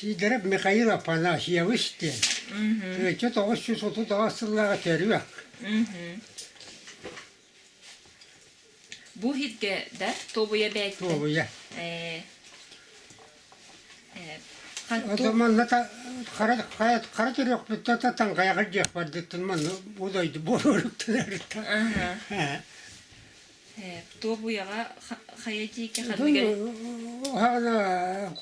Сидереп Михаил Афанасьевич ден. Өте 930 жылларға терüек. Bu hitge de tobuya belki. Tobuya. O To zaman da kara terüek bitti tatan kayakır cek vardı tınman odaydı boruruktular. tobuyaga hayati ki hadgere. Hala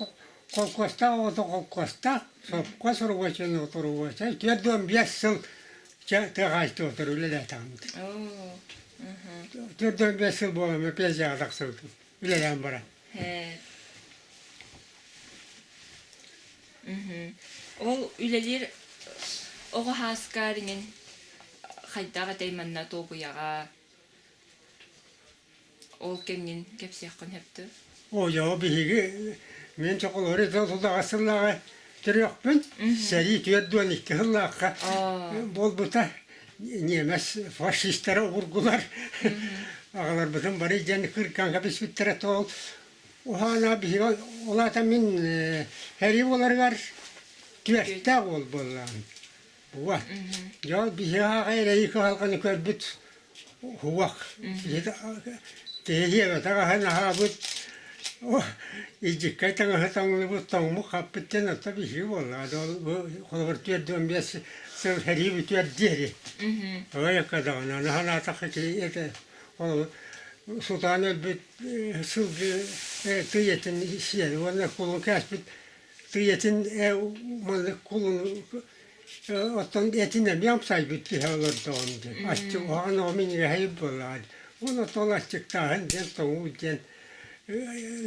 kolkosta oto kolkosta sopka soruvacın oturuvacı. Tüyedüğüm 5 yıl teğaçta oturuyla tamdı. Tüyedüğüm 5 yıl boğumu pezi adak sıldım. Bileyen bara. Ol ülelir oğu haskarinin haydaga deymanna tobuyaga ol kengin kepsiyakın hepti. O ya bihigi men çokolori da asıllaga terüekpün. Seri tüyedüğün 2 yıllaka bol buta Nemes faşistlere vurgular. Ağlar bütün bari jen kırkan kapis bittere tol. Ohana bihigi olata min heri olargar tüyette ol bollan. Bu ya bihigi gayre iki halkanı körbüt huvak. Tehiye taga hana habut. Oh, icikay taga hatanglı bu tamu kapitten tabi şey bolla. Bu kolor tüyedüğüm bir sır heri bitüyer deri. Öyle kadar hana takı ete o sultan elbet sılgı tüyetin şey ona kulun kasbit tüyetin malı kulun otan etine bir yapsay bitti halar doğumdu. Açtı o ana o minire hayıp bolla. Onu dolaştık daha henüz tavuğun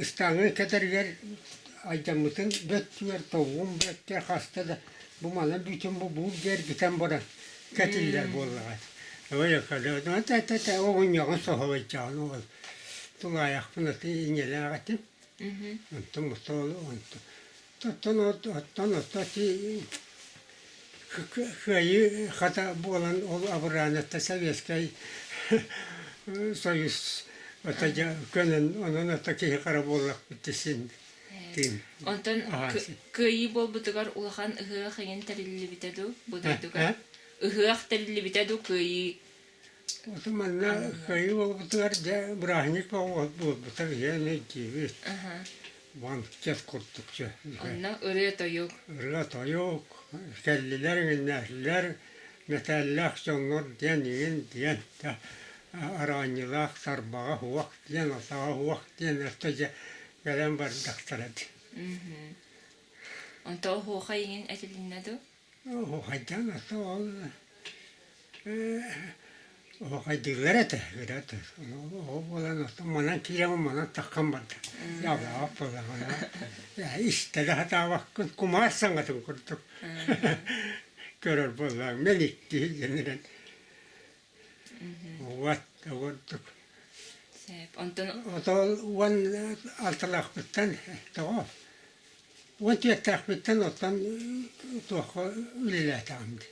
İstanbul'un kadarıyla aycamıtın betüyer tavuğun betüyer hasta da bu malın bütün bu ger giten bana katiller bolladı. Öyle kadar. O gün yakın sohbetçağın oldu. Tulayak bunu iğneler atın. Ondan mustalı ondan. Ondan köyü hata bolan ol abranette Sovyetskay Soyuz Ataca könen onun ataki kara bollak bitsin. Ondan köyü bol butugar ulahan ıhığa hangin terilli bitedu budaydugar. Ihığa terilli bitedu köyü. O zaman köyü bol butugar da brahnik bol butugar ne gibi. Van kes kurttukça. Ondan ırığa da yok. Irığa da yok. Kelliler, nesliler, metallak, sonlar diyen. Aranjilak, sarbağa huvak diyen, atağa huvak diyen, ertece gelen var daktaradı. Ondan o hoğa yengin etilinnedu? O hoğaydan ata ol. O hoğaydılar ete, görete. O olan ata, manan kirema manan takkan vardı. Ya be apalı ona. Ya işte de hata vakit kumar sanatın kurduk. Görür bolan, melik değil yeniren. What kurduk. O da on altalak bitten, tamam. On tiyettak bitten otan tuha ülile tamdı.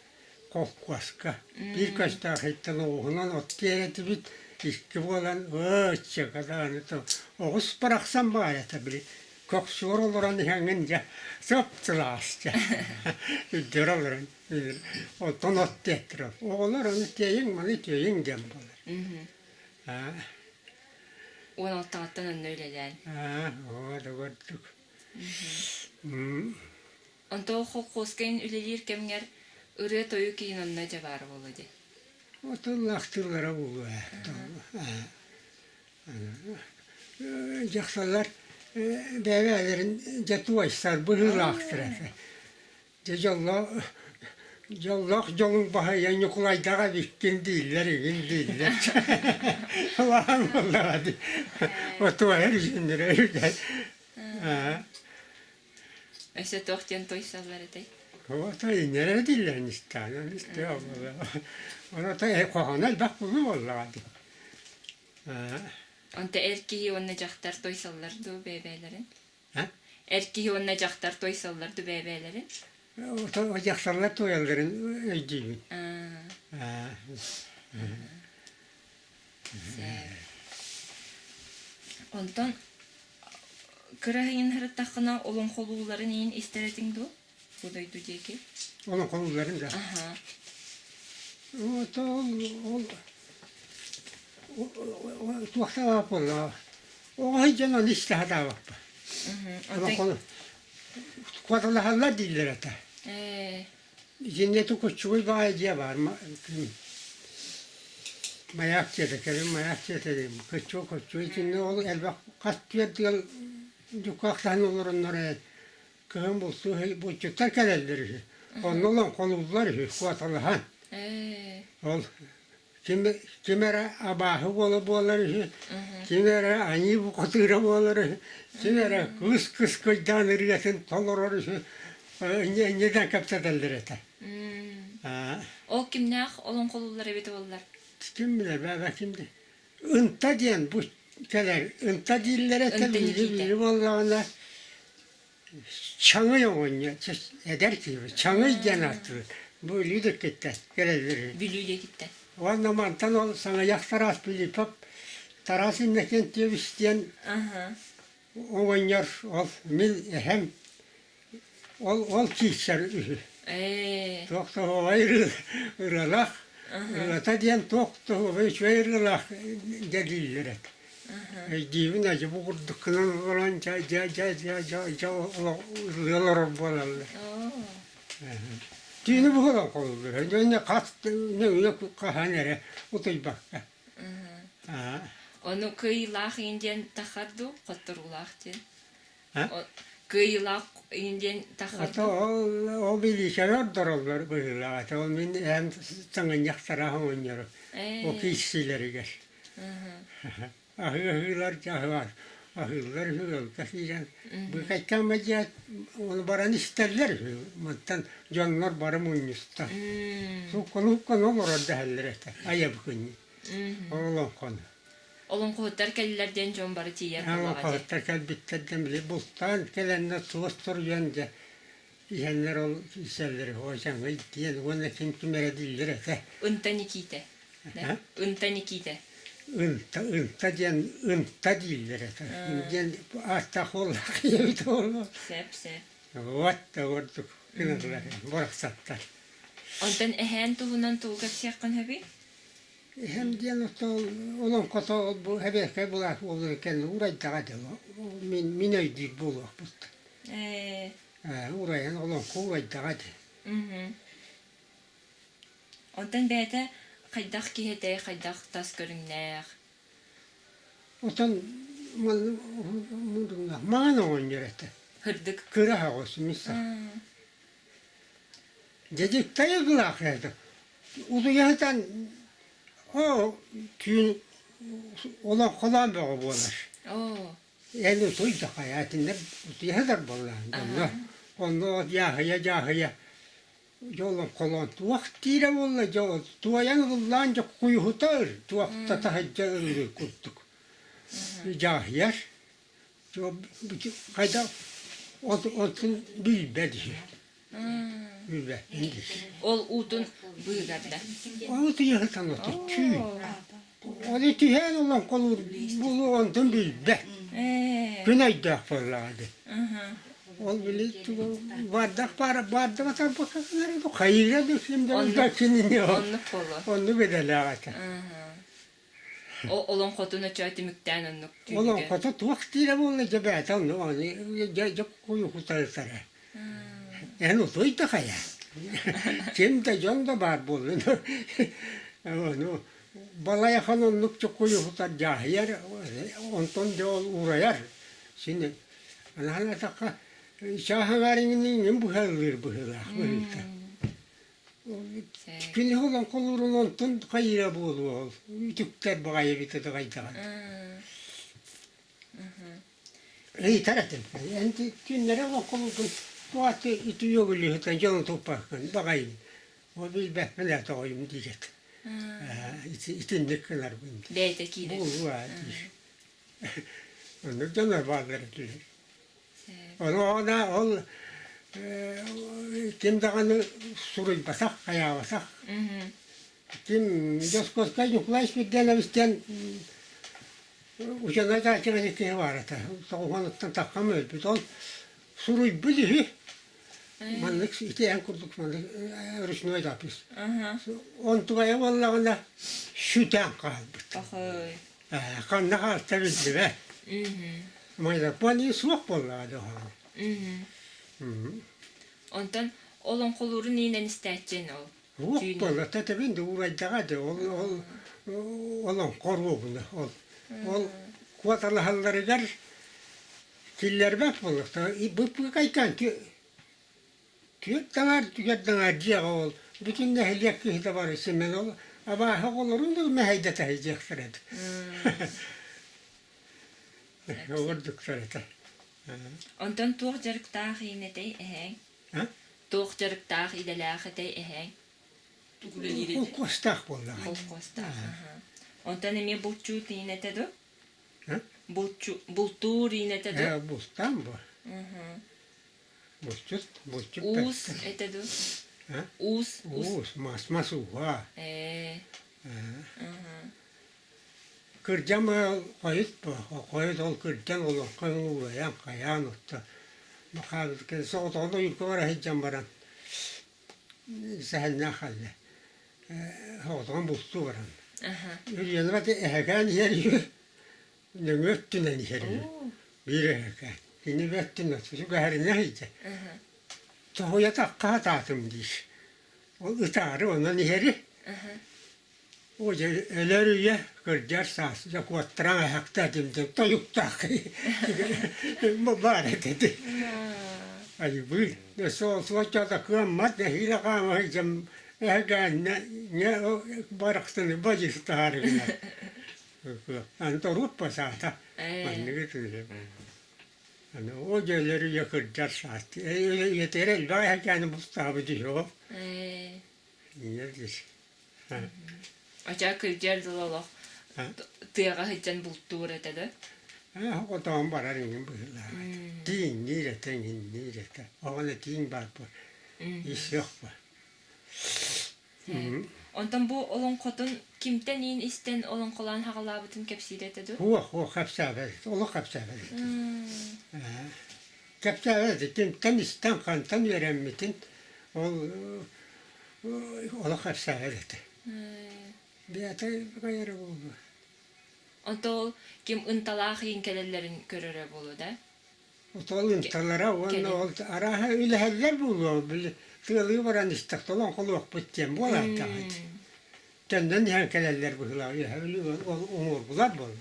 Kokkaska. Birkaç tahitten oğunan ot diyereti bit. İşki bolan öççe kadarını to. Oğuz bıraksan bari tabi. Kokşuğur oluran hangınca saptılasça. Üddür oluran. Otan ot diyettir. Oğlar onu diyeyin bana diyeyin dem bolar. On alttağıttan önüne öyleler. O da gördük. Ondan o hoğuzken ülelir kemger ırığa toyu kiyin onunla cevarı oladı. O da laktırlara bulu. Jaksallar bevelerin cetuvaşlar bıhı laktırası. Yallah yolun bahaya yukulaydağa bitkin değiller. Allah'ım vallahi. O tuva her işindir öyle. Öse tohtiyan toysallar etey. O da nereye dillerin işte. Ona da kohanel bak bunu vallahi. Ondan erkihi onunla cahtar toysallardı bebelerin. Ha? Erkihi onunla cahtar toysallardı bebelerin. O jaksallar toyalların öldüğü. Ondan кырайын хырыттахына олон холууларын ин истеретиң ду? Будайду деки. Onun kollarında. Aha. O da o tuakta vapulla. O hajana liste hada vappa. Ama konu kuatalla halla dillerata. Jinnetu koçuy baayıya var mı? Mayak çetekelim, mayak çetelim. Koçuy için ne olur? Elbak kaç tüyedil dükaktan olur onlara. Kığın bulsu bu çöter kelelleri. Onun olan koluzlar kuatallahan. Ol kimere abahı olup olur, kimere ani bu katıra olur, kimere kız kıydan ırgatın tolurur. Neden kapsadılar ete? O kimnak olan kolulları beti oldular. Kim bilir be kimdi? Inta diyen bu kadar ınta dillere tabii biri vallahi çanı yok onun eder ki çanı diyen attı. Bu lider gitti gelirleri. Bülüyle gitti. O anlamantan ol sana yak taras bilip hep tarasın neken diye isteyen o oynar ol mil hem ol kişiler Tokta o ayrı ıralak ırata diyen tokta o beş ayrılak dediler. Divin acı bu kurduklarının olan ırılar bolalı. Düğünü bu kadar kolluyor. Ne kat ne öyle kahanere utay bak. Onu kıyılak indiyen takardu, katırulak diyen. Ha? Kıyılak indiyen takardu. Ata o bilişler darallar kıyılak. Ata o min hem sanın yaktara oynuyor. O kişileri gel. Ahırlar cahvar. Ahırlar hırıl taşıyan. Bu kaçkan mecaz onu baran isterler. Muttan canlar barım oynuyorsa. Su konu olur orada haller. Ayıp konu. Oğlan konu. Olun kuhutlar kellerden can barı tiyer. Ama kuhutlar kel bitterden bile bultan kelenler tuğustur yönce. İhenler ol iserleri hoşan diyen ona kim kimere diller. Unta nikite. Unta nikite. Inta diyen inta diller. Diyen hasta hollak yevit olur. Sep. Vatta vurduk. Kınırlar. Borak sattar. Ondan ehen tuhunan tuğuk yapsakkan hebi? Hem diyen olan kota bu hebeke bulak olurken urayda da min öydük bulak bust. Urayan olan kuvayda da. Ondan bete kaydak kihete kaydak tas görünler. Otan mağana oynuyor ete. Hırdık. Kıra olsun misal. Dedik dayı kulak erdi. Uzayahtan o tüyün olan kolan bağı bolar. Yani soydu hayatında uzayahtar bolar. Onu yahıya. Yolun kolan tuak tira bolar. Tuayan kullanca kuyu hutar. Tuakta tahacca ırgı kuttuk. Yahıyar. Kayda olsun bilbedi. Ol utun buygarda. O tüyahtan otur tüy. O da tüyhen olan kolur bulu ondan bilbe. Güneyde fırladı. Ol bile bardak atar bakanlar bu hayırla düşümde oldakini ne o. Onu bedeli ağata. Olan kotuna çaytı mükten onu. Olan kotu tuak tira bolla cebet onu. Ya kuyu kutarısara. Yani o toyda kaya. Kimde canda var bolun. Onu balaya kanonluk çok kuyu kutar cahiyar. Ondan da uğrayar. Şimdi ana takka şahıverinin bu halır bu halak. Günü olan kolurun ondan kayıra bolu. Tükler bağaya bitedi kayda. İyi tarafın. Yani günlere olan kolurun tuatı iti yogulu hıtan canı topakın bağayın. O bir behmeler doğayım diyecek. İtin kılar bunu. Beyte kidir. Bu var. Onu canlar bağları diyor. Ona ol kim dağını suruy basak, kaya basak. Kim yoskoska yuklaş bir denemişten ucana da açık ki var ata. Soğuğundan takam öldü. Ol suruy bilihi. Manlık iki en kurduk manlık. Rüşnüye da pis. Aha. On tuğaya vallahi ona şüten kaldı. Ahay. Kanna kaldı bildi be. Mayda bani soğuk bolladı ha. Ondan olan koluru ninen istercen ol. Soğuk bolladı. Tete ben de uğraydağı olan koru bunu. Ol kuatarlı halları gar. Killer bak bolladı. Bu kaykan ki tüyettenar diye ol. Bütün nehliyek ki de var isimden ol. Ama hakolorun da mehayda tahiyecek sırada. Vurduk sırada. Ondan tuğjarık dağ inetey eheng. Tuğjarık dağ idelâhetey eheng. O kostak bolladı. Kolkosta. Ondan emi bulçu inetedu. Ha? Bultur inetedu. Bustan bu. Busçut. Us etedu. Us. Mas uha. Kırcam koyut bu. Koyut ol kırcan ol. Koyun uğrayan kayan otta. Bakalım ki soğut oldu yurku var hicam baran. Sehenle halle. Hoğdan bustu varan. Yürüyen var de ehegen yeri. Ne öttünen yeri. Bir ehegen. Yine öttünen. Şu gahrine hice. Tohuya takka tatım diş. O ıtarı onun yeri. O ölürüye kırcar sağsıca kuattıran ayakta dimdim. Toyuk tak. Mübarek dedi. Ay bu. Ne soğuğa da kıyamat ne hile kıyamayacağım. Ehegen ne o barakstını bacısı tarihine. Anto ruppa saata. Manni götürüyor. O gölleri yakırcar saati. Yeter elba ehegen mustahabı diyor. Nedir? Aca kırjar dolalak. Tıyağa hiccan bultur etedu. O tamam bararın bu. Din nireten nireten. Ona din var bu. İş yok bu. Ondan bu olan kodun kimden in isten olan kolan hağalabıtın kepsiyde etedu? O kapsavet. Olu kapsavet. Kapsavet. Kimden isten kantan verenmetin. Olu kapsavet. Bir atay gayrı oldu. Ondan kim ıntalağı kelelerin körere bolu da? Otolun talara onu oldu. Araha öyle heller buluyor. Tığlığı varan istek olan kolu biteceğim. Bu kadar da. Kendinden diyen keleller buluyor. Öyle umur bular buluyor.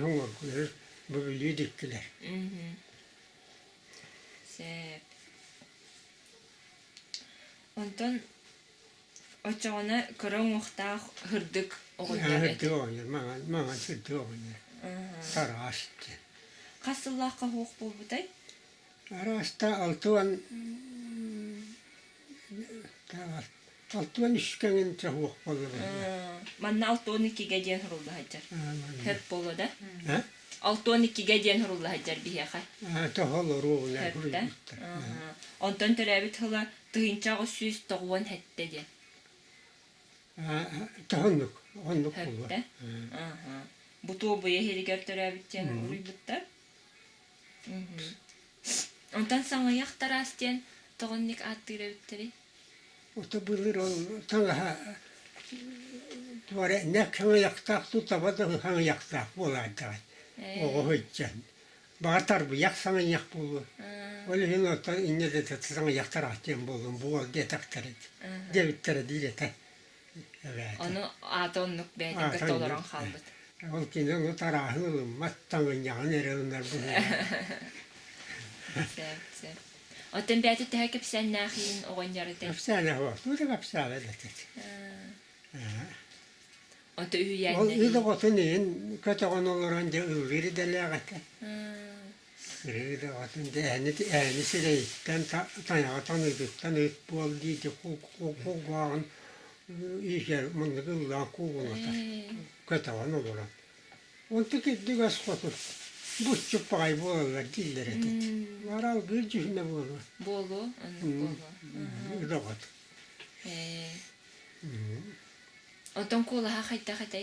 Umur bular. Bu biliyor dikkiler. Sep. Ondan açağına kıran muhtağ hırdık oğullar et. Hırdı oynar. Mağan hırdı oynar. Tara açtı. Kasıllah kahuk bul butay? Arasta altuan altuan işkenin çahuk bolu. Manna 6-12 gecen hırıldı hacar. Hep bolu da? Ha? 6-12 gecen hırıldı hacar bir yaqa. Tahol ruğuna Hepte? Ondan törabit hıla tıhınçağı süz toğuan hette diye. Tahonnuk. Honnuk bolu. Hepte? Bu tuğbuya heliger törabit diyen uruy buttar. Ondan sana yaktar astiyen toğunnik attığıra bittiri. Ota bulur ol. Tanga var ne kan yaktak tutamadı kan yaktak bolaydı. O hıccan. Bağıtar bu yak sana yak bulu. Öyle hin ota inne de sana yaktar astiyen bulun. Bu ol detaktar et. Devittere değil et. Evet. Onu adonluk beğendim de dolaran kalbıt. Ol kinden o tarahın olun. Mattangın yağın ereğinler bunu. Sep. Ondan beğendim de hekip sen nahiyin oğun yarıda. Kapsana var. Bu da kapsana da. Ondan üyyenler. Ol iyi de otunin kötü onuların da ülgiri delagata. Ülgiri de otun da eni sireyitten tanıyatan ödükten öt bu ol diyece kukuğun işer mındıkıldan kuğulata. Kötü onuların. Ondan ki düğüz kotur. Bu çıpay boğullar diller etet. Varal bir cühne boğullar. Bolu, onu bolu. İyi de otur. Ondan kula ha hayta hayta.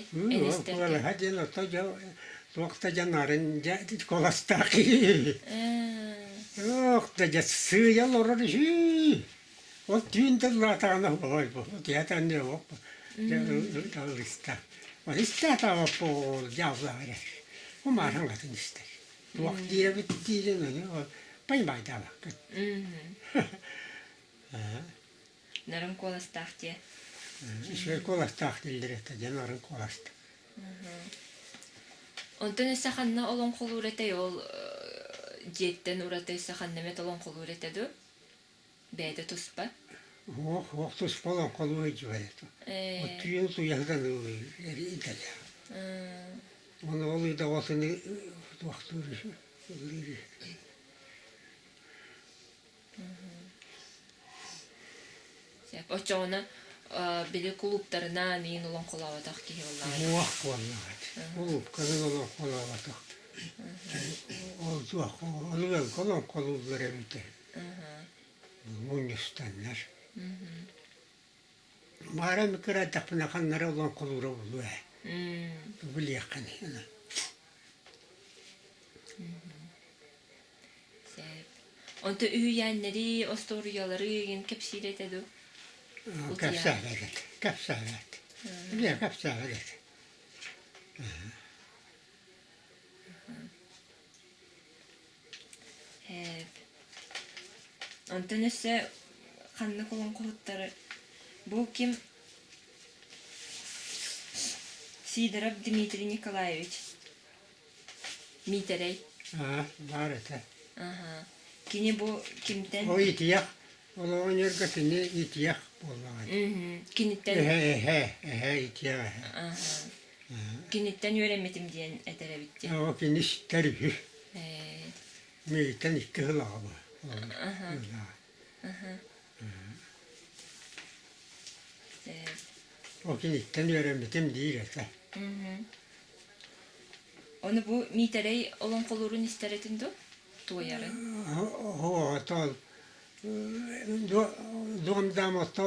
Kuala hadi la toja Tuokta janaren kolastaki. Tuokta ja syyjä lorori syy. O tyyntällä taana voi po. Tietää ne oppa. Ja tällistä. On sitä tava puol jauhlaare. Oma rangatinista. Tuoktia vittiin ne on. Päivä täällä. Naran kuolostahtie. Se kolastahti että janaren kolasta. On tänne sahanna olon koluurete ol jetten urateissa hannemet olon koluurete du. Beede tuspa. Tus polon koluuri juoretu. O työn sujahdan eri Italia. On oli tavallaan tuohtuuri. Sep ochona bile kuluptarına niin olon kolavataq kihiollar. Muahkuannaat. Kulupkanen olon kolavataq. Ol tuohko alueen kolon koluveremite. Munnistannar. Maaran kerätäpänä kannara olon koluruvue. Viljakkani. Sep. On te yhjänneri ostoriyaları kepsiletedu. Käpsävät. Vielä käpsävät. Hep. On tänne kanna kolon kohuttar. Bu kim? Sidorov Dmitri Nikolaevich. Miterey. Var это. Aha. Kini bu kimden? O itiyak. Ola on järkätini itiyak ollaan. Kinitten. Itiyak. Aha. Kinitten yöremetim diyen eterevitti. O kinis tervy. Ee. Meitän ikke lava. Aha. Aha. O kinitten yöremetim değil että. Onu bu Miterey olan kolurun isteretindu. Tuoyarı. O tol. Duomdamotta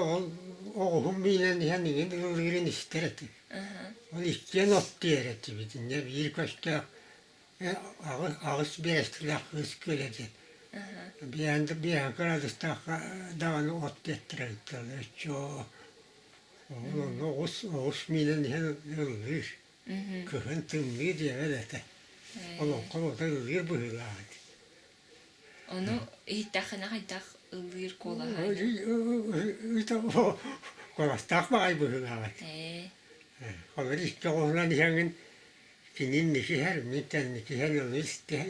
ohun minen hänen yririn isteretti. Oli ikke not tiedetty bitin ja virkosta ağız beestillä hısköledi. Bihan karadista davan ottettireyttällä jo. No os minen hän ylir. Kıhın tümmi diye vedete. Olon kolota ylir bıhılaat. Onu hittahına hittah ılgır kolahan. Kolastak vai bıhılaat. Olur ikke ohlan ihangın kinin niki her miten niki her yolu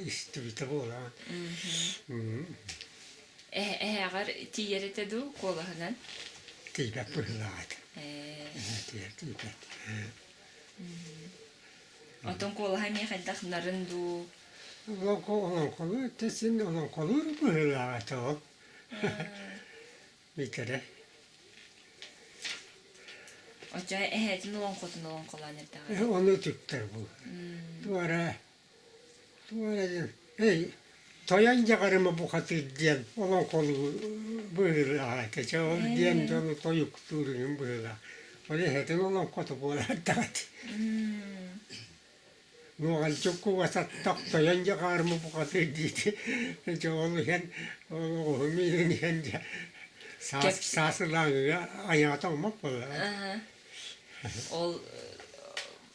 istuvita bolan. Eğer tiyeretedu kolahanan. Tiipät bıhılaat. Tiipät. Oton kolahan ya hittah narındu. Olon kolu tesin olon kolur bıhılaat o. Mitere. Oca ehetin olon kotun olon kolan ertağı. Onu tükter bu. Tuara hey toyanca karıma bu katı diyen olon kolu bıhılaat. O diyen onu toyuk duruyum bıhılaat. O ehetin olon kotu bıhılaat. Nuogal chukku wasat tak toyanca karıma bu katı diye. Onu hen o minin hen saasılan ayağı olmak bu.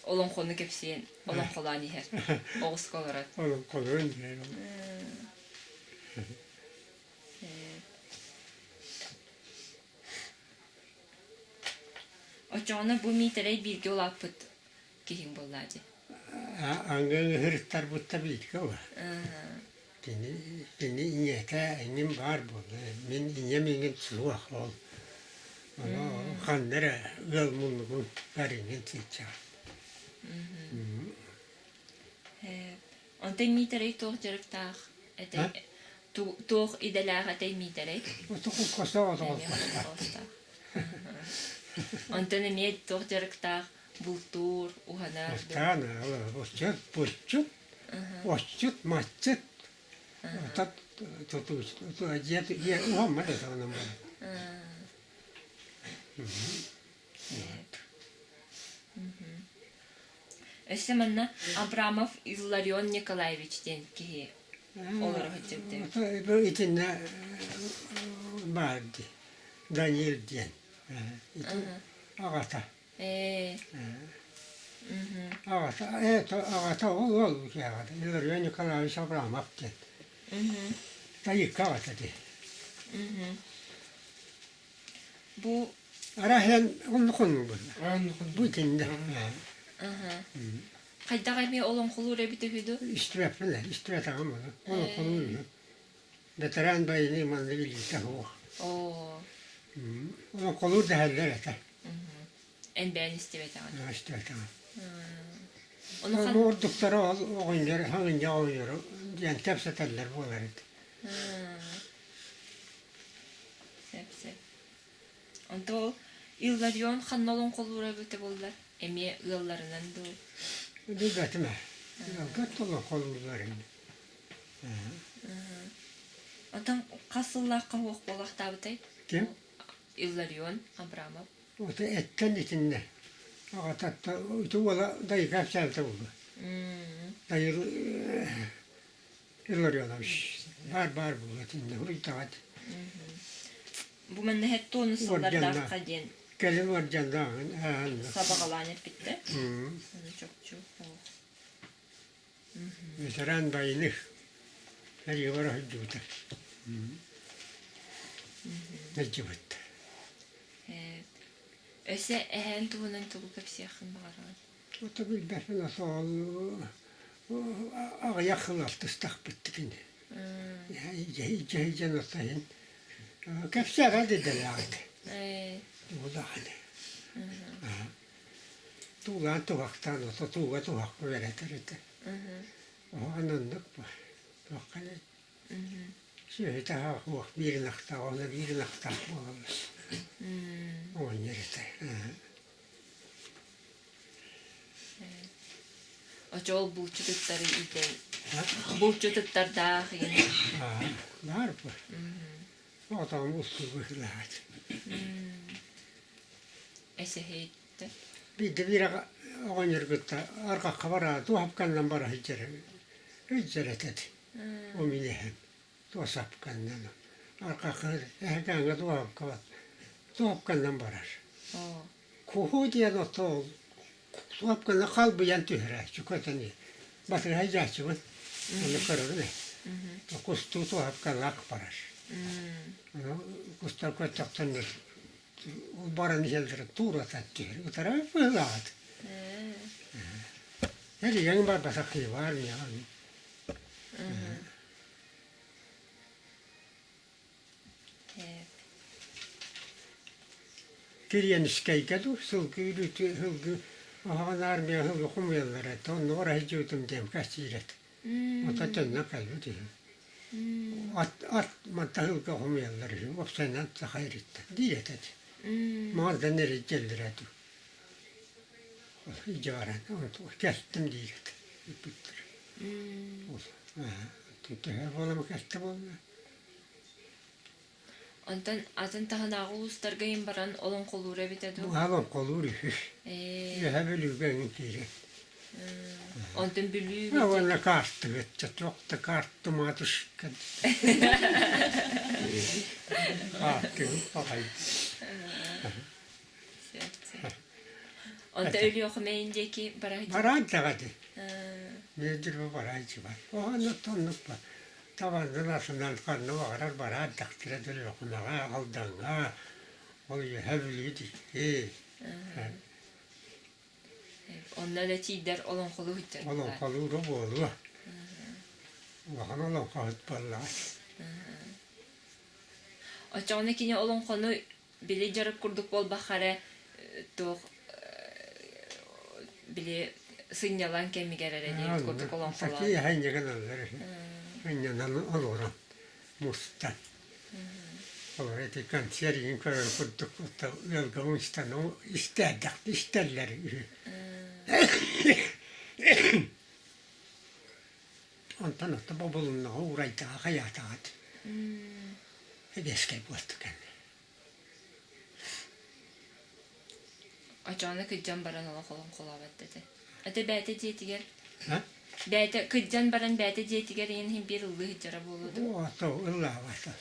Olon konu kepsiyen, olon kolani her. Oğuz kolarat. Olon kolun diye. Ocağına bu Miterey bilgi olapıt kihin bolladı. Angın hırtlar butta bilgi o. Kini inyete enim var bu. Min inyeminin suah ol. Ama kanlara yalmunluğun karinin çiçeği. On te Miterey tohjarıktağ. Toh ideler atay Miterey. O tukul kosa o tukul kosa. On te nemiyet tohjarıktağ. Bultur, uhanar. Ostana, osçut, burçut, osçut, maççut. Tat tutuş, ye uhammadı da onun bana. Эссе манна Абрамов Илларион Николаевич ден киһи олар хөттөбүтэ. Bu içinde vardı. Daniel diyen. Ağata. Ağata. Evet, ağata olmuş ağata. İleriye Nikolaevich Abramov diyen. Dayık ağata diye. Bu Arahen onu konu bu. Bu içinde. Хайдах эми олон холур эбитэ İstirahatler, istirahat ağamadı. Onu konu. Veteran bayını manlı birlikte o. Оо. Onu konu da haller ete. Эн бээн истебэтаган. İstirahat ağamadı. Onu Ama хан ordukları oyunlar, hangi oynuyor, yani tepseterler bu olarak. Сеп. Онто Илларион ханнолон холур эбитэ боллар. Эми ылларынан ду. Dikkatime. Gat olan kolumlarım. Атан касыллаакка хуак болактабытай. Kim? Илларион Абрамов. O da etten içinde. O tatta, tuvala dayı kapsalda oldu. Dayı yıllar yollamış. Bar bu içinde. Huru itaat. Бу менне хетто онусуллардаакка ден Gelin var candan. сабагалаан эппитте. Чокчу. Veteran bayını. Her yuvara hüccuda. Ne cıvıttı. Öse ehen tuğunun tuğu kapsiyakın bağıran. O da bir defa nasıl ağaya kılaltı istakbettik yine. İyice nasıl yin. Kapsiyaka dediler ağadı. O da hani. Tuğlan tuğaktan olsa tuğla tuğak veretirdi. O anandık bu. Bakalım. Şöyle daha huak bir nakta, ona bir nakta bu olmuş. O nerede? Очол булчутуттары иден. Булчутуттарда хин. Var bu. O da muslu bıhılaç. Эсэхейт. Bir de bir oynar gıtta. Arka kavara tuhapkandan bara hicre. Hicre dedi. O minehem. Tuhapkandan. Arka kavara. Ehkanga tuhapkavat. Tuhapkandan barar. Kuhu diye notta ol. Tuhapkandan kalbi yan tühre. Çukurtani. Batır hacacı var. Onu kararı ne? Kustu tuhapkandan akbarar. Kustar koytaktan ne? Baran jeldir tuura tättyy. Utara pelaat. Eli yang bar basakhi var ya. Kirjen skeikadu sulkyryt hylgy. Ahan armia hylgy humyallara ton ora hijutum tem kasiret. Mutta tänne käyty. At matta hylgy humyallara. Opsen at hayritta. Dietet. Maalta nere geldirätu. Ijaran on tuo kästin liiket. Pittar. Tehdään olema kästävällä. Онтан атын таханаагуулустаргайын баран олон колуур эбитэ ду. Haluan koluri. Ja hävelygen kiire. Онтан бүлүү. Ja vanna karttu, että tuokta karttumaatuskat. Karttu, pakai. Онта өлүөхмэйиндеки барайт. Varantagati. Nedir varaycı var. O anlattonlukla. Tavanlı nasyonal kanlı varar varar takdire dönüyor okunağa aldanga. Oluyor hevliydi. Онна да тиидер олон колуу хүттер. Olan kaluru bu oluyor. Vahan olan kahit ballar. Очоона кине олон кону били жарык курдук болбахара тох били сынялан кемигерere дейт курдук олон колуу. Saki hänjäken alları. Hänjänen oluran. Mustan. Olur eti kantseriin kadar kurduk. Yolga muistan o isterler. On tanutta populunna uuraitaa hajataat. Edeskei puoltakan. Очоона кыджан баран олон колуу колуу баттете. Ate bäte jetiger. Ha? Bäte kıccan baran bäte jetiger yen hem bir ıllı hıcara boludu. O to illa vasta.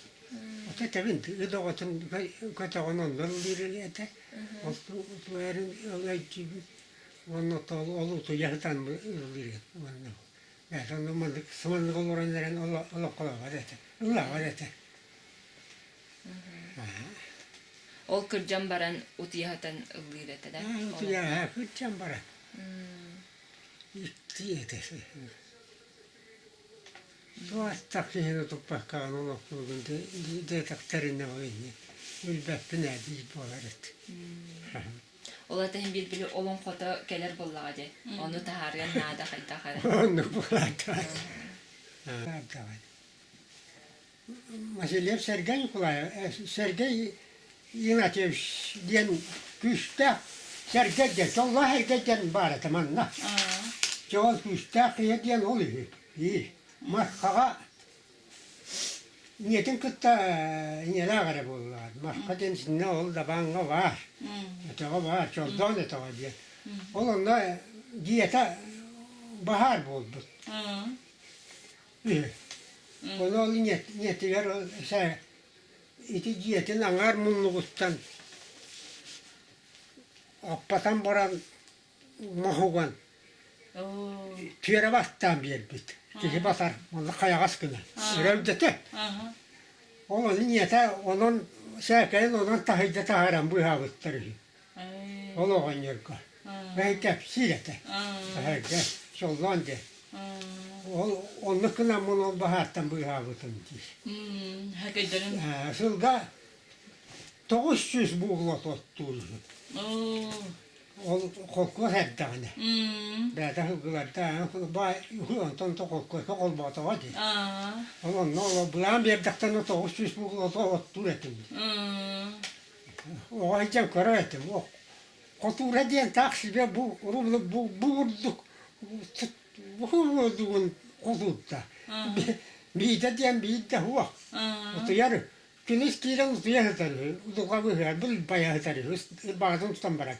O te tevin ido otun kata onon lirete. O tu erin olaichi onno to olutu yahtan lirete. Onno. Ja sanno mandik saman koloranların olla kola varete. Illa varete. Ol kırcan baran utiyahatan ıllı irete de. Tu ya kıçam bara. İtti etesi. Tuosta siihen tupakkaan on ollut, de takterin o inni. Ülbäppinä diipuolet. Ola da hem bir bili olon kota keler bolladı. Onu tahargan nada kayta kara. Onu bulata. Tamam. Mesela Sergey kulaya, Sergey Yinatev diyen küstä. Sergey de Allah herkesten bara tamanna. Çoğal küstä diyen oluyor. İyi. Mahkaga niyetin kıtta niyeler bulurlar. Mahkaden sinne ol da bana var. Tağa var, çoldan da tağa diye. Onunla diyete bahar buldu. İyi. Onu niyeti ver o şey. İti diyetin angar munlugustan. Appatan baran mahugan. Tüyere bastan bir bit. Kişi basar, onu kayagas kına. Rövdete. Onun niyete, onun şekeyin, onun tahide taharan bu havutları. Oloğun yırka. Ve tepsirete. Tahide, şollan de. Onu kına bunu bahattan bu havutun diye. Hakikaten. Sılda 900 buğla tuttuğu. Kolkos häddäne. Bätä hukkuvat tää huon ton tokokko kolmaata vadi. On no blan bierdakta no to usus puhulo to tuletin. O aijan korete mo. Koturedien taksi be bu buurduk. Buurdukun kotutta. Biitä biitä huo. Mutta järj Kynis kiiran utuyahtarı, utukabıhar, bir bayahtarı, bağdan tutambarak.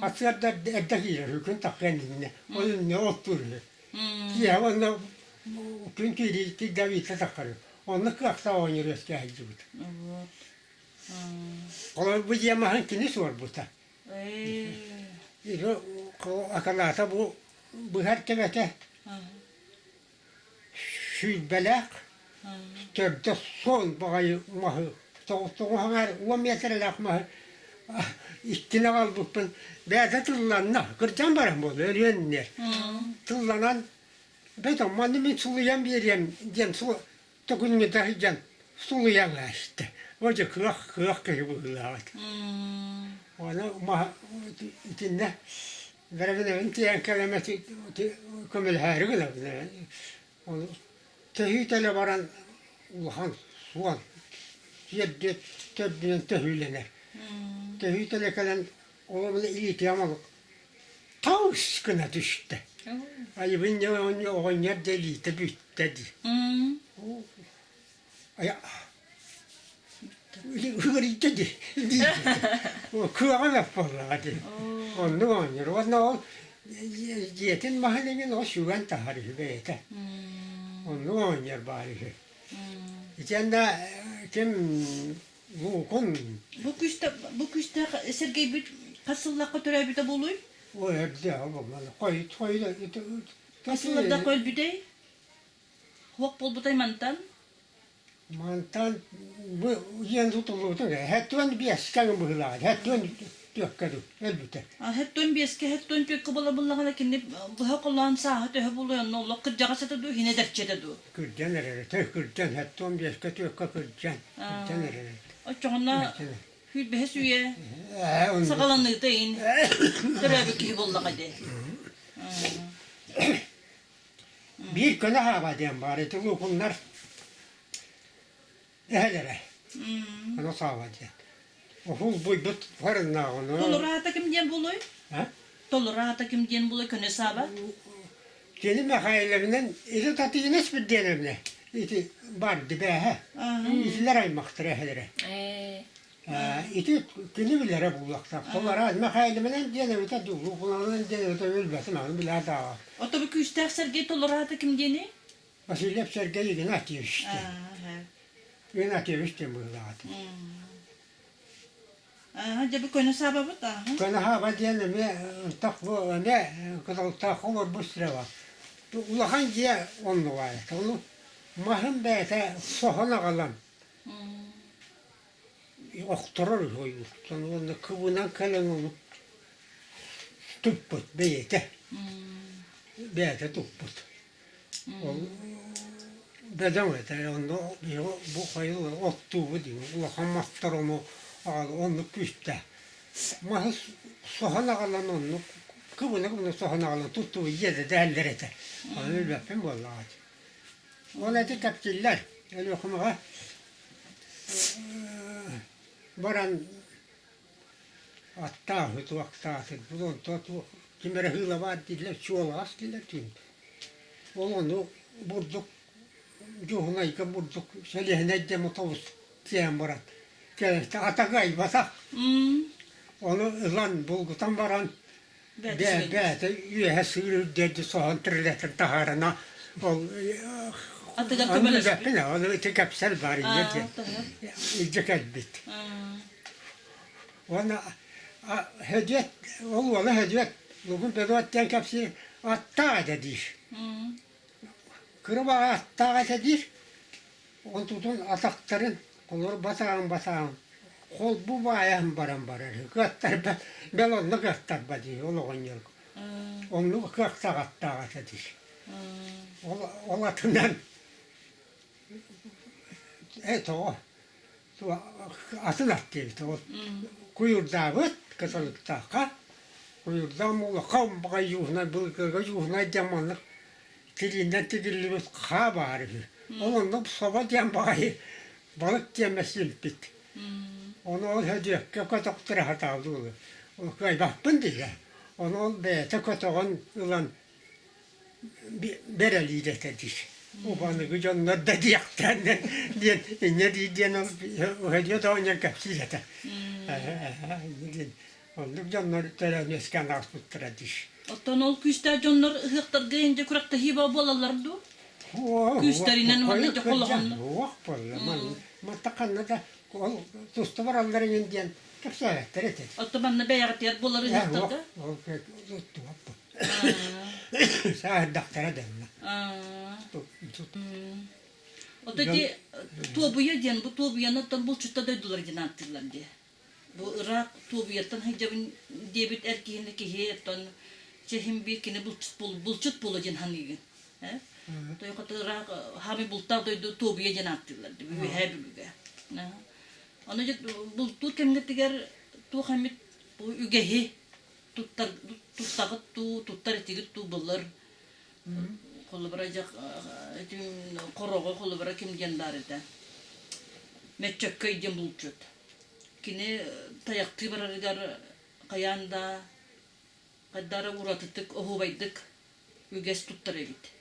Atsiyat da edda kiiran, hükün takkendinne, onun ne oturuyor. Kiya onu hükün kiiri ki davita takkarı. Onu kakta oynuyoruz ki hacı bu. Ola bu yamahan kinis var bu ta. Akalata bu her tebete. Şülbelek. Tövbe son bağayı mahı. Toğun hangar 10 metrelik mahı. İttine kaldık ben. Beyde tıllanna. Kırcan barım bolu. Ölüyenler. Tıllanan. Beton mandimin suluyan bir yerim. Diyen su. Tokununu dahi can. Suluyan işte. Oca kıyak gibi bulavat. Onu mahı. İçinde. Verevine tiyen kelimesi. Kömül her gün. Onu. Tehütele varan ulan suan yeddet tebdinen tehülener. Tehütele kelen olamını iyiti ama tavskına düştü. Ay ben ya o yer deliydi büttedi. Ay hıgır dedi. O kıvağa yaparlardı. Onu oynuyor. Onu yetin mahallenin o şugan tarihi beyte. Onu oynuyor bari. İçinde kim bu kon Bu küşte Sergey bir kasıllakka törəbide buluy. o evde ama koy da Kasıllarda koyul bir de. Hok bol butay mantan. mantan bu yen tutuldu da hetön bir eskan bu hılar hetön tökkadu elbette. Hetton beske hetton pek kabala bullagana kinni bu hakullan sahat öhe buluyan no lok kırcağa sata du hine derçede du. Kırcan nerede kırcan hetön bir eska tökka kırcan nerede. O çoğuna hüt behes üye. Onu Sakalanlığı da in. Törəbi ki bullaga de. bir köle hava diyen bari tulu bunlar ehlere. Onu sağva diyen. Oğul buydut varına onu. Tolu rahata kim diyen buluy? Tolu rahata kim diyen buluy köne saba? Kelime hayallerinden eti tatıyınız bir diyenemle. İti vardı be ha. İtiler aymaktır ehlere. İti günü bilere bulakta. Kollara alma haylimenen diyene öte dulu. Kulağının diyene öte ölmesin. Onu bile daha. O tabi küçük sergi tolerata kim diyeni? Vasile sergeyi gün atıyor işte. Gün atıyor işte bu zaten. Hadi bir koyuna sababı da. Kana hava diyene mi takvo ne kadar takvo bu sıra var. Ulahan diye onu var. Onu mahım beyte sohana kalan. Okturur koyuyor. Sonra onu kıvınan kalan onu tupput beyte. Beyte tupput. Bedem ete onu bu koyuyor ottuğu diyor. Ulahan mahtar onu onu küste. Mahı sohana kalan onu kıvına sohana kalan tuttuğu yedi derler ete. Onu öpüm vallahi. Ona da tepkiler. Öyle okumaya. Varan attaa hütü aktaatı. Bunun totu kimere hıyla var diller, çoğulas diller tüm. Onu burduk, juhuna yıka burduk, selihine de mutavuz diyen varan. Gelişte atakay batak. Onu ılan bulgutan varan. Beyte üyehe sığırır dedi soğan tırletir taharına. Atıgar Onu kömeleş. da onu tekapsel var yedi. İlceket bit. Ona hediye, oğlu hediye. Bugün bedotten kapsi atta dedi. Kırıba atta dedi. On tutun atakların kolları batağın. Kol bu bayan baran barar. Gattar belonlu gattar badi. Onu yıl. Onu gattar atta dedi. Olatından o atın attı o kuyurda vıt kasalıkta ka kuyurda mı kam bakay yuhna bılgı yuhna zamanlık tilinden tilili ka bari onun soba diyen bakay balık yemesin bit onu hediye kataktıra hata dolu o kay bakın diye onu beyte katagan ulan bereli de tediş. O bana gücünler de diyekten diyen ne diyen o hediye de oynayan kapsız ete. Onu gücünler de nesken asputtura diş. Otan ol küçükler jonlar hıhtır deyince kurakta hiba bolalardı. Küçüklerinden onu da kollahanlı. Vah bolla. Man takanna da tustu var onların diyen kapsaletler ete. Otan bana beyağı yer boları hıhtırdı. O tuttu hapı. Sağır daktara denme. O da di tuğbuya diyen bu tuğbuyanı da bu çutta da dolar diyen attılar diye. Bu Irak tuğbuyattan hicabın diyebit erkeğindeki heyetten cehim bir kine bulçut bulacağın hangi. To yok da Irak hami bultar da tuğbuya diyen attılar diye. Bir hebi bir. Onu da bultur kemge tiger tu hamit bu ügehi tuttar etigit tu bullar. Kolu bırakacak koroğu kolu bırak kim diyenler ede. Metçek köyden bulçut. Kine tayaktı bırakır kayanda kaddara uğratıtık ohubaydık. Üges tuttar evit.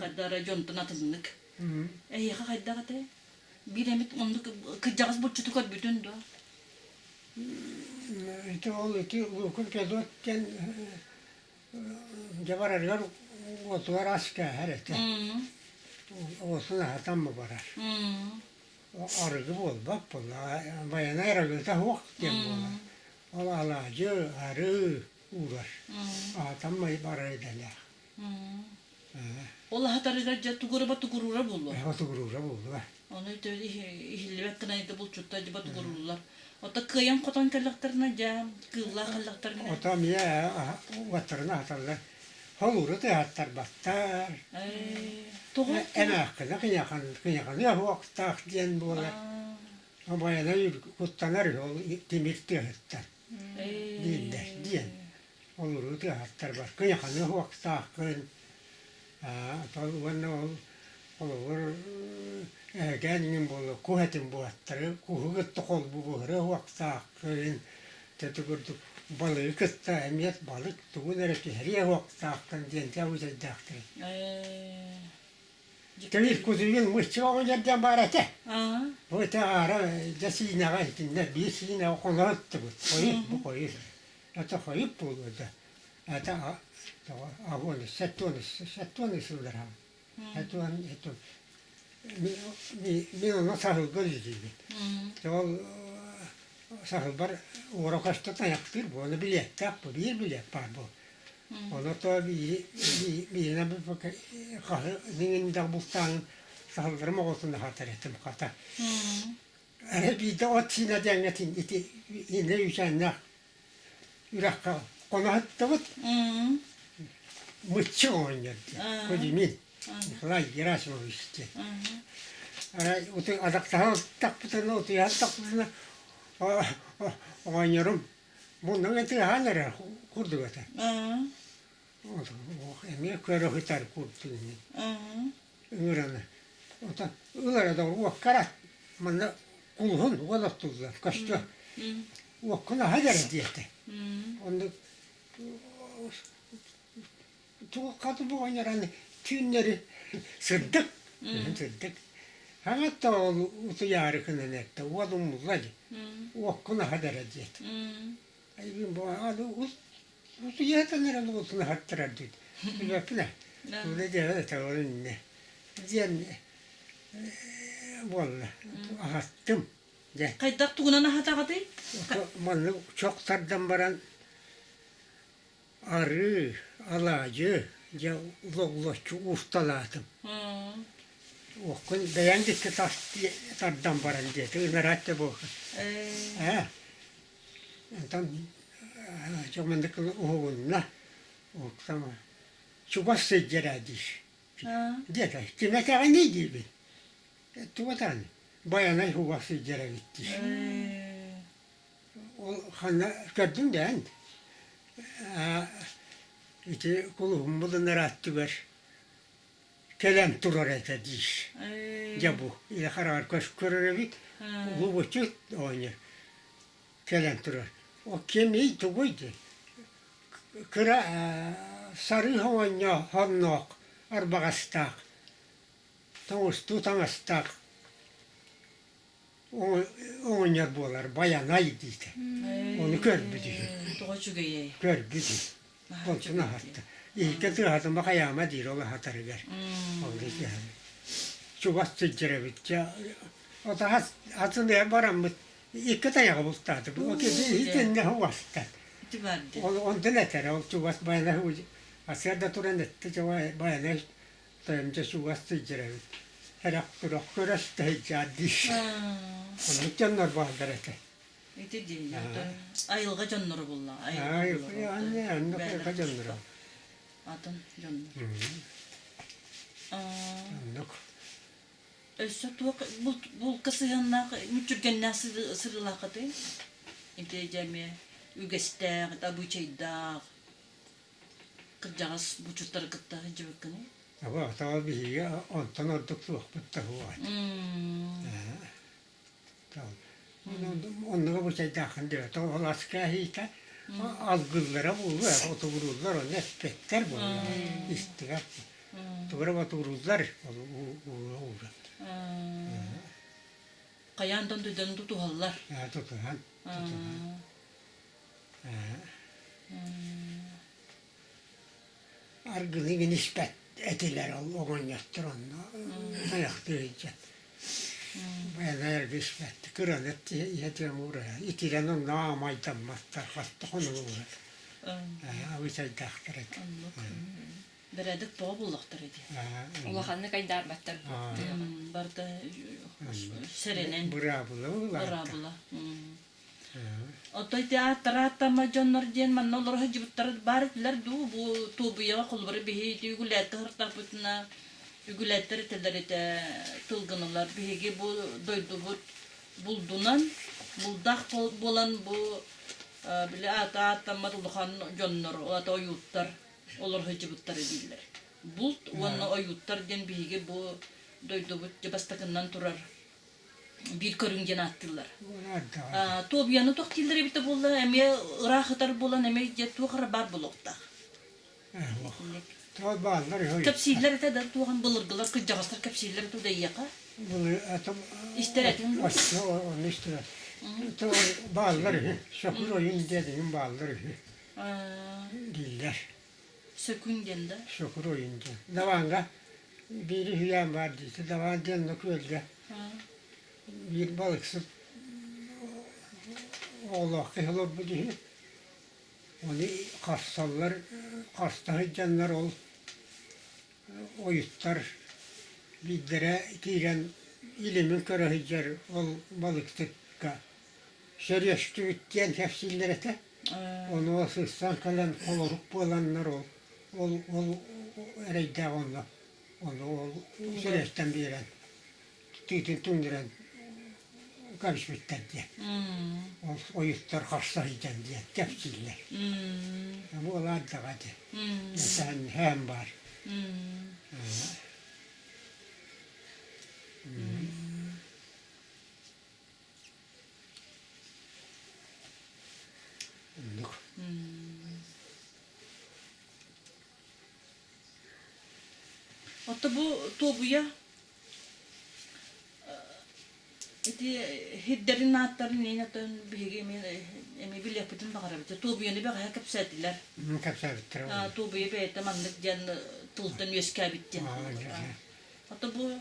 Kaddara jontan atındık. Yaka kayda kate. Bir emit onu kıcağız bulçutu kad bütün do. İşte o ukun kedokken Jabararlar otuvar asker herete. Olsun hatan mı barar? Arıgı bol bak bolla. Bayana arıgı da vakit diyen bolla. Ola alacı arı uğraş. Hatan mı barar ederler. Ola hatarılar ja tukurura buldu. Hatu gurura buldu. Onu da ihilbet kınaydı bulçutta acaba tukururlar. O da kıyam kotan kallaklarına ja kılla kallaklarına. Otam ya vatarına hatarlar. Haluru da hatar battar. Toğu. Emekkine kıyakan ya vakit tak diyen bolla. Ama yana kutlanır yol demirti hatar. Diyen. Haluru da hatar bat. Kıyakan ya vakit takın. Taluanna olur gelin bolu kuhetin buattarı kuhugut tokol bu buhra vakta kırın tetukurduk balığı kısta emniyet balık tuğun ereki heriye vakta kırın diyen tavuz edaktı. Tevil kuzuyun mıçı o yerden barate. Aa. Bu te ara jasina gaytinde bir sine okunarttı bu. Bu koyur. Ata koyup bu da. Ata avon settoni sular ha. Eto mi onu sahıl gözüydü. Tol sahıl bar ora kaçta tayaktır bu onu bilet tak bu bir bilet var bu. Onu da bir ne bir bakı kahı ninin bultan sahıllarım olsun hatır ettim kata. Bir de o tine dengetin iti yine yüzenler. Yürekka onu hatta bu mıçı oynadı. Kocamin. Nikolay Gerasimovich işte. Ara otu adak sahıl tak putana otu ya tak putana oynuyorum. Bunun eti hanere kurdu götür. Emme köre hıtar kurdu. Öğrenme. Otan ılara da uakkarat. Manna kulhun olattular. Kaçtı. Uakkuna hadere diyete. Onu tuğakatı bu oynaran tünleri sırdık. Sırdık. Hatta o utu yarıkının etti. Uadum mulladı. Uakkuna hadere diyete. Ayın bu adı utu yetenler olsun hattırar dedi. Yapına. Öyle de tavrın ne. Diyen valla attım. De. Kaydak tuğunana hatakadı? Manlı çok tardan baran arı, alacı, ya ulaklaşçı ustaladım. Okun beğendik ki tardan baran dedi. Ömer hatta bu. Ondan çoğunluk oğluna oksama çubas secderadiş. Dedi kime kadar ne gibi? Tuvatan bayana çubas secderadiş. O hanna gördün de en. İşte kulum bunu nerattı ver. Kelem turar etediş. Ya bu ile karar koş körevik. Bu buçuk oynuyor. Kelem turar. O kemiği tuguydu. Kıra sarı havanya hannok arbağastak. Tavus tutangastak. Oynar bolar bayanaydı işte. Onu görmedi. Doğucu göğe. Görmedi. Koltuğuna hatta. İyi ki tırhatın bak ayağıma değil ola hatarı ver. Oldu yani. Çubas tüccere bitti. O da hatırlaya varan mı? İki tane bultadı. O ki hiç ne havastan. Ondan eter. O çubas bayana hucu. Asyada turan etti. Bayana tayımca çubas tüccere bitti. Her aktura kurasta hicadi. Onu canlar bağlar eter. İti değil. Ayılga canları bulla. Ayılga anne canları. Adın canları. Anlık. Ösü bu kısı yanına müçürgen nasıl sırılakadı? İti cemi ügestek, tabu çaydak. Kırcağız bu çutları kıtta cıvıkkını. Ama tabii ya ondan olduk soğuk bitti huvat. Onlara bu şey dağın diyor. O asker hiç algılara vururlar, otururlar, o nefretler bu. İstikak. Doğru otururlar, uğra. Kayandan düden tutuhallar. Tutuhan. Argılığın nispet etiler oğun yattır onunla. Ayakta iyice. Bayanlar nispet. Kıran etti yetiyorum oraya. İtilen onun namaydan mastar kastı onu uğra. O şey dağıtır etti. Beredik boğa bullaktır idi. Ulahanны kayдар battar. Barda serenen. Brabula. Otoy teatra ma jonor jen man nolor hajibtar baritler du bu tubuya kulbari bihi digulette hartaputna digulette telerite tulgınlar bihi bu doydu bu buldunan buldak bolan bu bile ata ma tulhan jonor o ata yuttar olur hajibtar ediller. Bult wanna o yuttar den bihi bu doydu bu jabastakından turar. Bir körüngen attılar. Tobiyanı toqtilleri bitti buldu. Eme rahatar bulan eme jettu xara bar bulukta. Tol bağlar hoy. Kapsiller ete de tuğan bulurgular kıcağızlar kapsiller tu da yaka. Bunu atam. İsteretin mi? Aslında onu istedim. Tol bağlar şokur oyun dediğim bağlar diller. Sökün gende. Şokur oyuncu. Davanga bir hüyam vardı. Davan denli kölde. Bir balıksız Allah kıyılır bu diye. Onu karsallar, karsta canlar ol. Oyutlar bidlere giren ilimin köre hıcar ol balıktıkka. Şeriyüştü üttiyen tefsillere de onu o sıssan kalan koloruk olanlar ol. Ol ereyde onunla. Onu şeriyüşten biren. Tütün tündüren karışmışlar diye. Oyutlar karşılayacak diye tefsiller. Bu olar da hadi. Sen hem var. Hatta bu tobuya hidderin naatların neyine dön bir emi bil yapıdın bakar bitti. Tobuya ne bakar kapsaydılar. Kapsa bitir. Tobuya be tamamlık can tultan yeska bitti. Hatta bu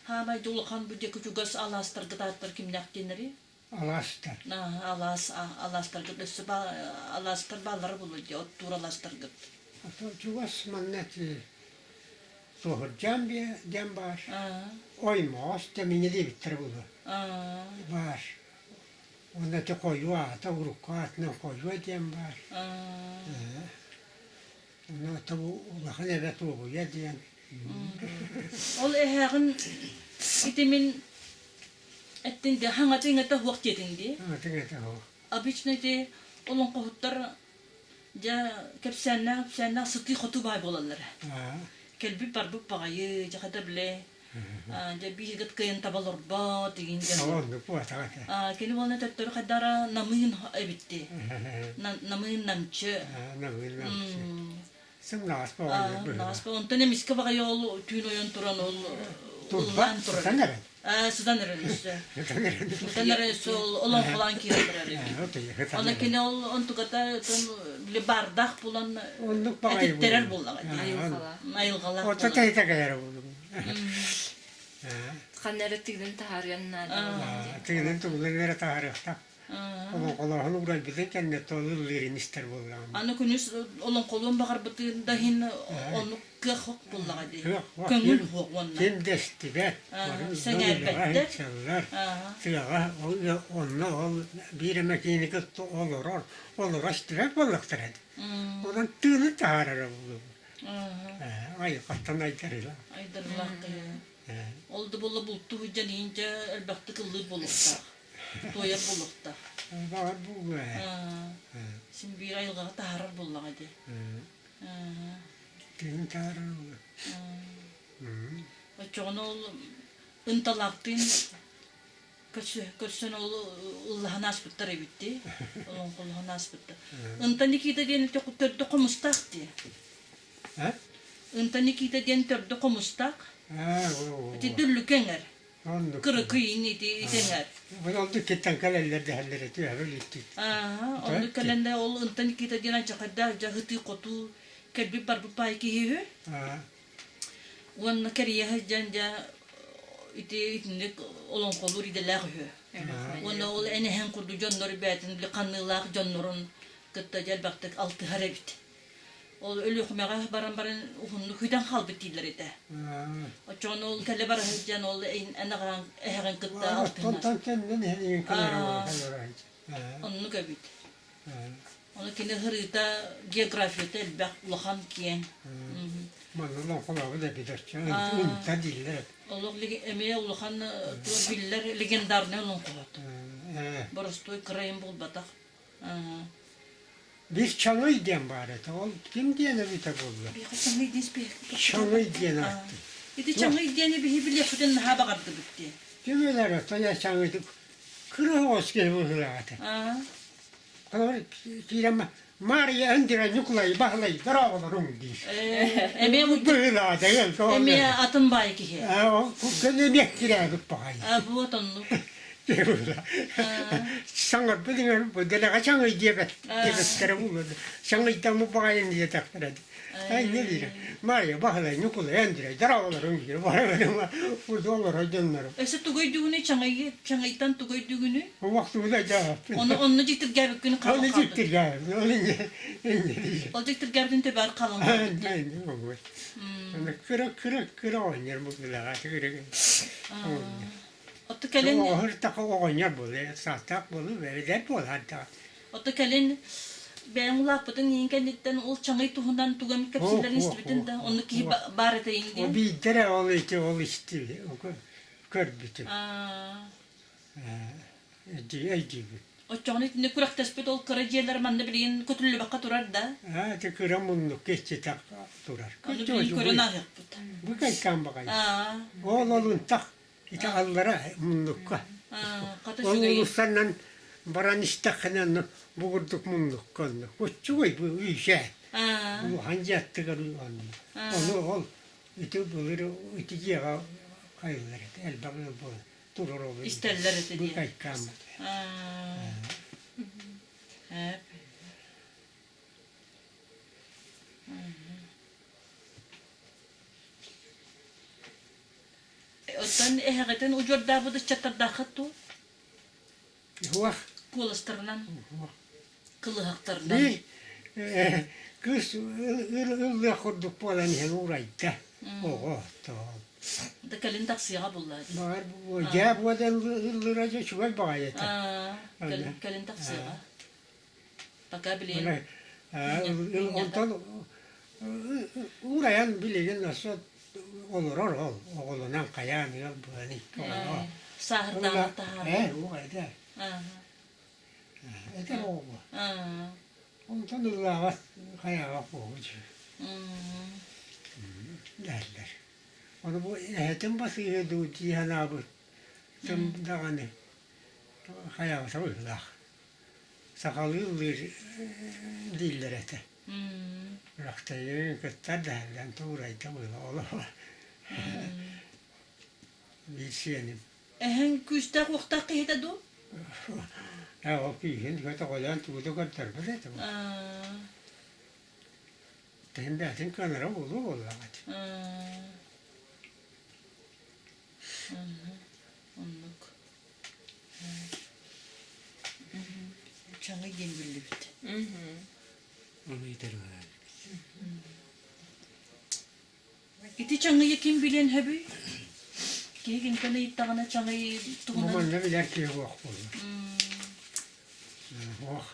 hamay dolkan bu deki çugas alastar gıdatlar kimnak deneri. Alastar. Alastar gıdısı alastar balları bulunca otur alastar gıd. Çuvas manneti. Sohur cam var. Oyma temini de bitir bunu. Var. Onda da koyu ata uruk atına koyu cam var. Ona tabu Allah'ın evet o ya diyen. Ol ehagın itimin ettinde hangatın ete huak yedindi. Atın o. Abiçne de olun kohutlar ja kepsenna sıtı khotu bay bolanlar. Kelbi parbu pagayı jakada bile. Ja bir gat kayan tabalor ba tigin ja. Salon bu ata. Keni walna tattor kadara namin ebitti. Namin namche. Sımlas bu oyun. Naspa ontane miska bagayol tüno yon turan ol. Turban turan. Sudan işte. Sudan sol olan falan kirler. Ona kene ol on tukata le bardak bulan etterer bulan. Ayılgalar. O da teyze kadar bu. Kanları tigden taharyanlar. Teyzenin tuğları tarihte. Allah'ın uğray bize kendi tolullerin ister bulan. Ana kunus olan kolun bakar bitin dahin onu kıhok bulan hadi. Köngül hok onlar. Kim desti be. Sen elbette. Sıra onunla bir mekini kıttı olur açtırak balıktır hadi. Ondan tığını taharar buldu. Ay kattan aydarıyla. Aydırlar kaya. Oldu bolla buluttu hüccan ince elbette kıllı bulukta. Doya bulukta. Var bu be. Şimdi bir ayılga taharar bulan hadi. Tığını taharar buldu. Çoğun ol ıntalaktın kaçsan ol Allah'ın asbıtları bitti. Allah'ın asbıtları. Intanikita diyen törde komustaktı. Intanikita diyen törde komustak. Tidüllü kenger. Kırı kıyın iti kenger. Bu oldu kitten kaleller de hallere tüy öyle gitti. Onu kalende ol intanikita diyen acakada hıtı kotu kelbi barbu payki hiyo. Wan kariya janja iti itnik olon kolur ide lagyo. Wan ol ene hem kurdu jonnor betin li kanlılak jonnorun kıtta jel baktık altı harabit. Ol ölü xumaga baran uhunnu hüdan halbitiler ite. Açon ol kelle bar jan ol ene gan ehren kıtta altı. Tontan kendin hedin kalır. Onu kabit. Onu kine harita geografiyete bak lahan kiyen. Manolon kulağı da bir dört. Ünta diller. Allah emeğe ulahan biller legendar ne olun kulat. Barastoy kırayım bul batak. Biz Çanlı diyen bari. Kim diyene bir tek oldu? Bir çangı diyes bir. Çanlı diyen attı. İti çangı diyene bir bile fıdın ha bakardı bitti. Kim öyle attı ya Çanlı'ydı. Kırığı hoş gel bu hırağıtı. Kadar kirema Maria Andira Nikolay Bahlay Daravalarım diyor. Emeğe bu Böyle da gel. emeğe atın bay ki. O kızını kirayıp bakayım. Bu atanlık. Sangat bilin bu delaga çangı diyebet. Diyebet kere bu. Çangı itamı bakayım diye takdir. Ay ne diyeyim. Maria Bahlay Nikolay Andira Daravalarım diyor. Bana benim burada olur hocamlarım. Ese tugay düğünü çangaytan tugay düğünü. O vakti bu da cevap. Onu ciddir gelip günü kalan Onu kaldı. ciddir ya. Onu ne diyeceğim. O ciddir geldiğin teber kalan kaldı. Aynen o. Kıra oynar bu delaga. Otu kelen, O hırtak oynar bu. Sahtak bu. Ve bu hatta. otu kelen ben ulapıdın yengenlikten ol çangay tuhundan tugamit kapsillerin istibidin de onu ki barete O indi. bir dere ol işte. O kör bütün. Eci. O çangay ne kurak tespit ol karaciğerler manda bilin kötülü baka durar da. Ha te kıra munluk geçti tak durar. Onu bilin korona yapıt. Bu kaçtan bakayım. Aa, Oğlun tak. İte allara munlukka. kata Oğlun şugayı. ustandan baran istakınan buğurduk munluk kondu. Koççuy bu işe. Bu hangi attı karı onu. Onu ol. İte bulur, ite ciğe kayılır. El bakıyor bu. Durur o. İsterler ete Bu diye. kaçtan. Hep. Otan hakikaten ucur da bu da çatar da hattu. Huah. Kulastarından. Kılı haktarından. Bir kız ılı kurduk polan hen urayda. Oho tamam. Da kalin taksiye bulladı. Var bu cevap vadan ıllıraca şuval bayet. Kalin taksiye. Baka bilin. Ondan urayan bilin nasıl olur oğlunan kayan ya bu hani. Sahırdan tahar. Urayda. Eder o. Ondan ıllağa kayağa boğucu. Derler. Onu bu ehetin basıyor du cihan abi. Tüm dağını. Kayağa savırlar. Sakalı yıldır diller ete. Bıraktı yürü kıtlar derden tuğraydı böyle oğlum. Bir şeyim. Ehen küstak vakta kıyıda du. Ya o kıyın kötü koyan tuğdu kadar böyle de bu. Hem betin kanara olur vallahi. Onluk. Çanı gengilli bitti. Onu yeterim. Iti çanı kim bilen hebi? Kegin kana ittağına çanı tuğunan. Aman ne bilir ki vah olur. Vah.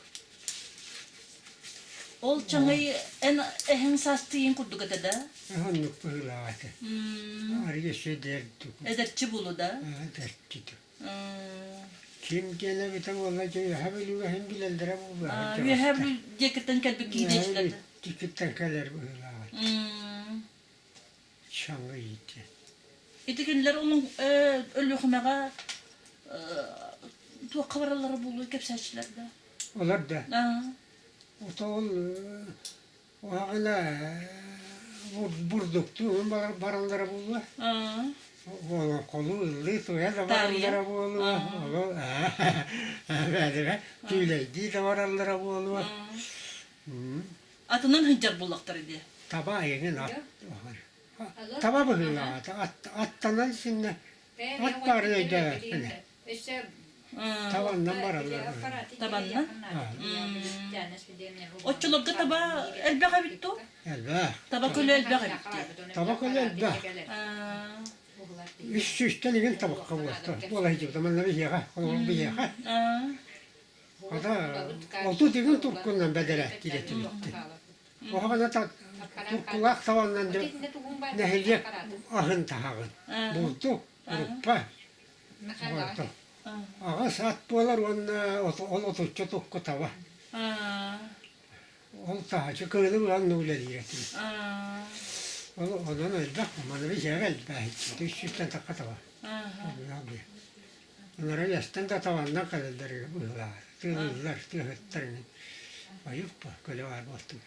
Ol çanı en ehen sastiyin kurduk da. Onluk böyle ate. Arıya şey derdi. Ederçi bulu da. Derdi. Kim gene bir tam olacak hem ölü hem bilenlere bu var. Ve heblu ceketten kalbi gideçlerdi. Tükitten kalır bu var. Şanlı yiğit. İtikinler onun ölü xumağa tuğa kavraları bulu kepsaçlarda. Olar da. O da o hala vurduktu baranlara buldu. O kolu ıllı soya da baranlara buldu. Böyle tüyleydi de baranlara buldu. Atından hıncar bullaktar idi. Taba yengin at. Taba bıhıla attan şimdi at tarihte. Tavandan baranlara. Tabanna. Oçulurga taba elbeğe bittu. Elbette. Taba kölü elbeğe bitti. Tabak elbette. Üstten igen tabak kabuğatta. Vallahi hiç zaman bir yaka, onun bir yaka. Ada oltu digin Turkundan bedere diletti. O havada ta Turkulak tavandan da nehirlik ahın tahağın. Buldu, grupa. Vardı. Ağa saat bolar on otuzcu tukku tava. Ol tahacı köyde ulan nule diletti. Onun elbette bana bir şey elbette. Üstten takka tava. Onlara yastan da tavandan kalırlar. Tığırlar, tığırtlarını. Ayıp bu. Böyle var baktım.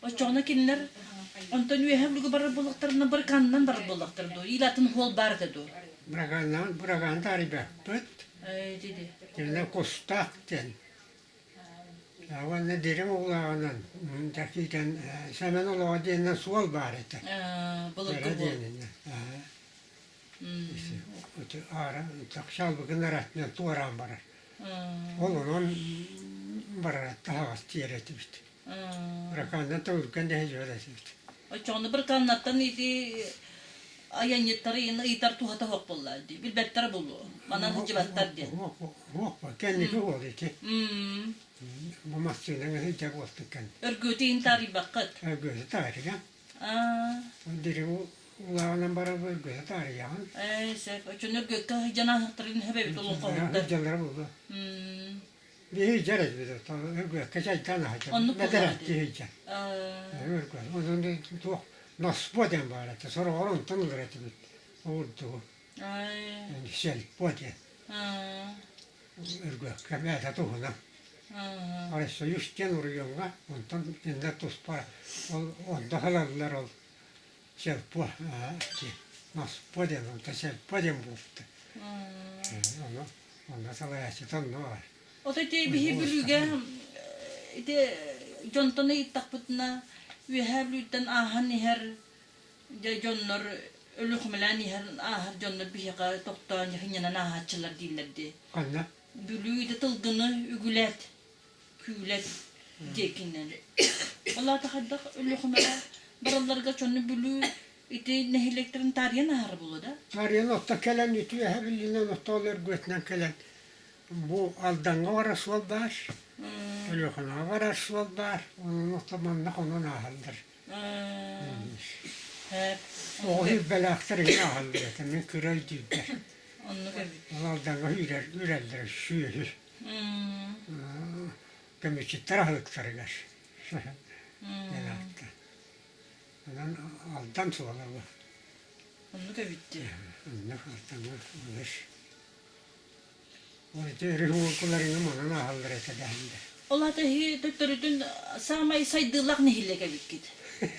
O çoğuna kinler ondan üyehem barı bulaklarına bir kandan barı bulaklar do. İlatın hol bar da do. Bırakan taribe. Pıt. Dedi. Yerine kostak den. Ya ne derim oğlanın. Dakikaten semen oğlan diyenden sual var ete. Bulak Böyle bu. diyenin. Öte ara takşal bugün aratmıyor tuğran barar. Onun barar daha az diyerek işte. Bırakandan tavırken de hiç öyle işte. O çoğuna bir kanattan idi ayan yetleri yine itar tuhata hok bollardı. Bir better bulu. Bana hiç battar diye. Kendi oldu ki. Bu maskenin hiç yapmadıkken. Örgütü intari bakkat. Gözü tarih ya. Derim ulanın beraber gözü tarih ya. Sef, o çoğuna gökte cana hatırın hebebit olun kovukta. Hıcalar buldu. Bir hıcarız bir de. Kaç ay tane hıcar. Onu Ne kullandı. derek ki hıcar. Onun da çok nasıl bodem var ete. Sonra onun tanılır ete. Ordu. Yani şel bodem. Örgü kemete tuhuna. Arası yüzken uğrayonga. Ondan dinde tuspar. Onda halallar ol. Şel bu. Nasıl bodem. Onda şel bodem buldu. Onda salayası tanı var. O da bir bülüge de jontonu itakputna ve havlüden ahan her de jonlar ölükmelan her ahar jonlar bir yaka toktan hinyana nahatçılar dillerdi. Anna. Bülüğü de tılgını ügület, kület dekinden. Allah da haddak ölükmelan barallarga çonu bülüğü iti nehileklerin tarihe nahar bulu da. Tarihe nokta kelen yutuyor. Hebilinden nokta olur götünden kelen. Bu aldanğa var asfalt var. Ölüyorkana var asfalt var. Onun noktamanlık onun ahaldır. Hep. O hep belaktır yine ahaldır. Min kırayı düzler. Onu O aldanğa üreldir. Şuyur. Kömüçü taraflıktır gaş. Genellikle. Ondan aldan sualar var. Onu da bitti. Ne aldanğa olur. Onu teori hukukularını onun ahaldır etedende. Ola da hi doktorun samay saydılak nehillege bitkit.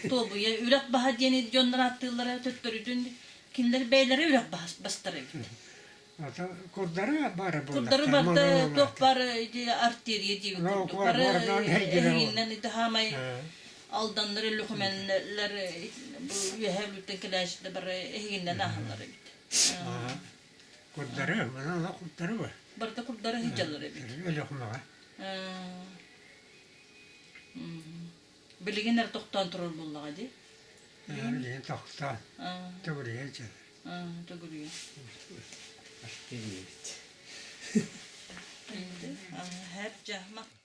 Tobu ya ürek baha diyeni jonlar attılar doktorun kimler beylere ürek bastırır. Ata kurdarı var burada. Kurdarı baktı topar arteriye diye No, topar oradan her gelen var. ehinden hamay aldanları lükumenler bu yehevlükten kilaştı bar ehinden ahalları bit. Kurdarı, bana da kurdarı var. Barda kurdarı hicaları bit. Öyle kuma. Bilginler toktan turur bullağa di. Yani tahta, teoriye geçer. Doğru. Hep cahmakta.